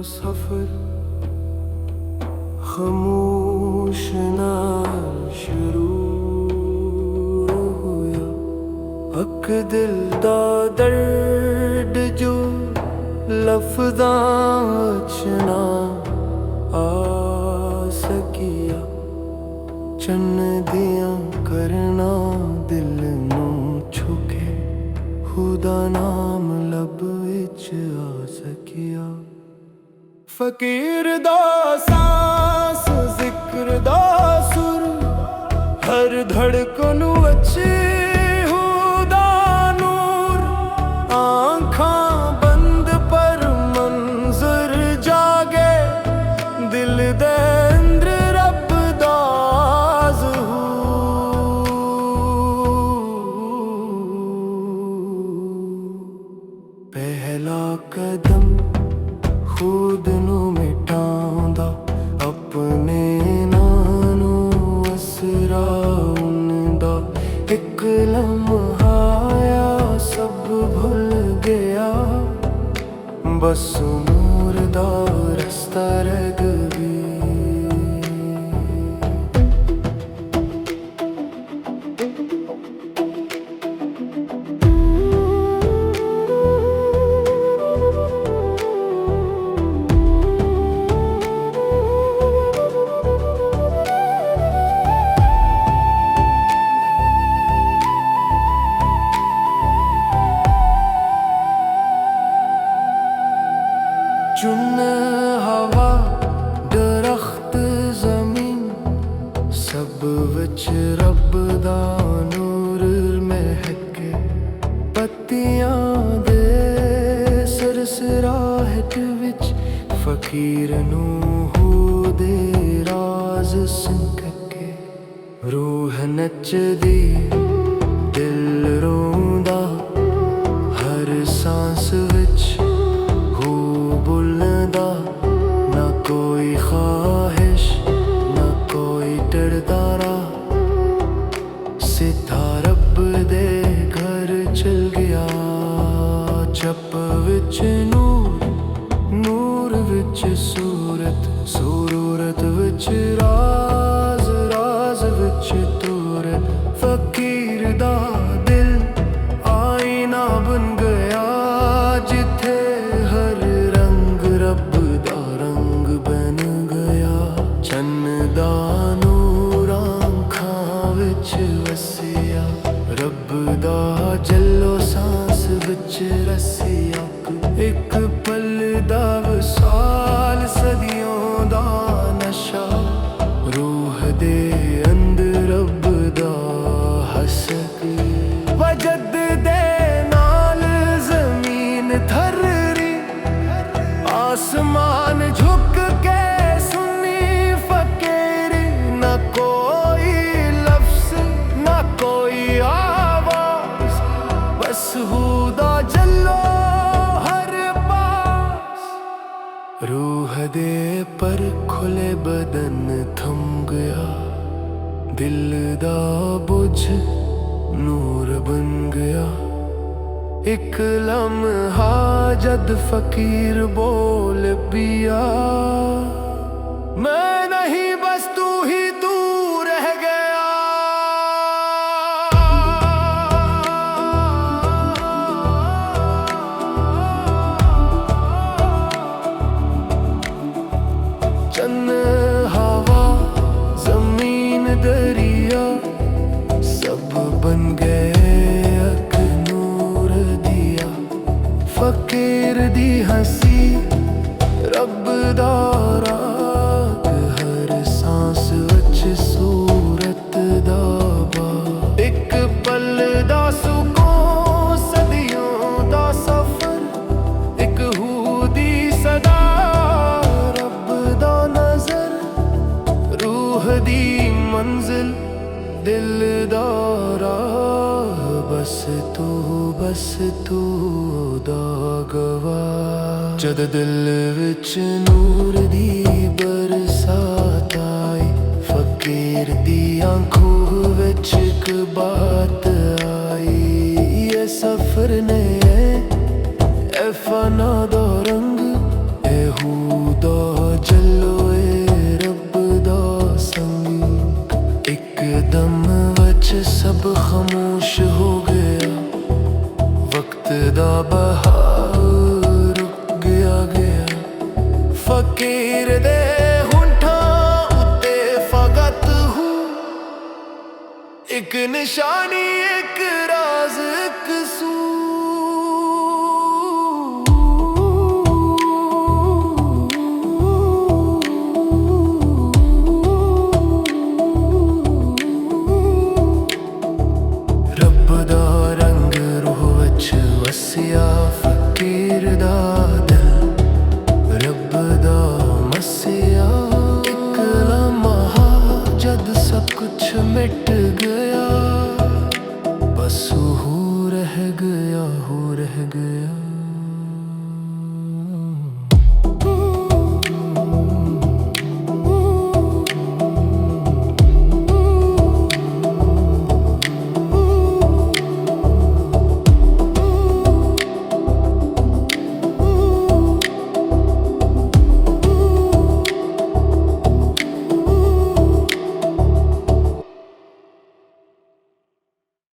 सफर खामोश ना शुरू होया। हक दिल दा दर्द जो लफ्ज़ां च ना आ सकिया। चन्न दियां करना दिल नूं छुके खुदा नाम लब विच आ सकिया। फकीर दा सांस जिक्र दा सुर हर धड़कन अच्छी हुदा नूर। आँखां बंद पर मंजर जागे दिल दे अंदर रब दा ज़हूर। पहला कदम खुद नू मिटांदा अपने नानू असरा उंदा। एक लम्हा आया सब भुल गया बस नूर दा रस्ता रह गया। चुन हवा दरख्त ज़मीन सब विच रब दा नूर महके। पत्तियां दे सरसराहट विच फकीर नू दे राज संके। रूह नचदी दिल रोंदा हर सांस विच बुलंदा। ना कोई ख्वाहिश ना कोई डरदारा सीधा रब दे घर चल गया। चप विच नूर नूर विच सूरत सूरत विच राज राज विच तूर। फकीर दा दिल आईना बन गया जिथे हर रब दा रंग बन गया। चन्न दा नूर आँखां विच वसिया रब दा जल्लो सांस विच रसिया। एक पल दा वसाल सदियों दा नशा रूह दे अंदर रब दा हसक। वजद दे नाल जमीन थर्री आसमान झुक के सुनी फकीरी। ना कोई लफ्ज़ ना कोई आवाज बस हुदा जल्लो हर पास। रूह दे पर खुले बदन थम गया दिल दा बुझ नूर बन गया। एक लम्हा जद फकीर बोल पिया मैं नहीं बस तू ही तू रह गया। चन्न हवा जमीन दरिया सब बन गए फकीर दी हंसी रब दा राग हर सांस विच सूरत दा बा। एक पल दा सुकून सदियों दा सफर एक हुदी सदा रब दा नजर रूह दी मंजिल दिल दा राह। बस तू दा गवाह। जद दिल विच नूर दी बरसात आई फकीर दी आँखों विच एक बात आई। ये सफर ने ए फना दा रंग ए ਖਾਮੋਸ਼ ਹੋ ਗਿਆ ਵਕਤ ਦਾ ਬਹਾਰ ਰੁਕ ਗਿਆ ਫਕੀਰ ਦੇ ਹੁੰਠਾਂ ਉੱਤੇ ਫਕਤ ਹੂੰ ਇੱਕ ਨਿਸ਼ਾਨੀ ਇੱਕ ਰਾਜ਼ ਕਸੂਰ